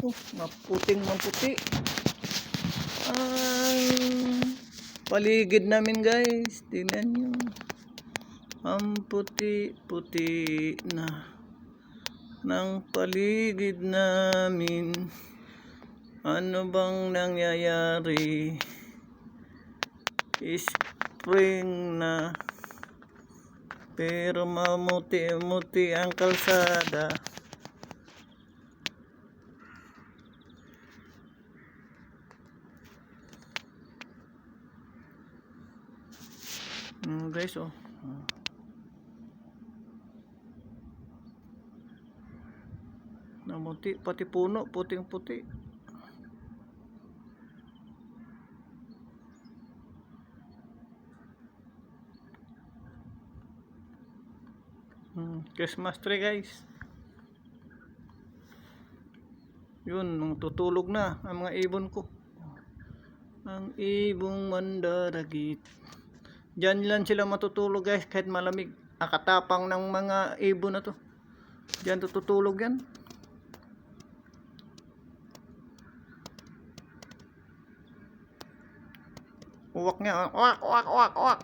Maputing maputi ang paligid namin guys. Tingnan nyo, ang puti-puti na ng paligid namin. Ano bang nangyayari? Spring na pero mamuti-muti ang kalsada. Guys, namuti pati puno, puting-puti. Christmas tree guys. Yun, tutulog na ang mga ibon ko. Ang ibong mandaragit. Diyan lang sila matutulog guys kahit malamig. Akatapang ng mga ibon na to. Diyan tutulog yan. Uwak nga, uwak, uwak, uwak, uwak.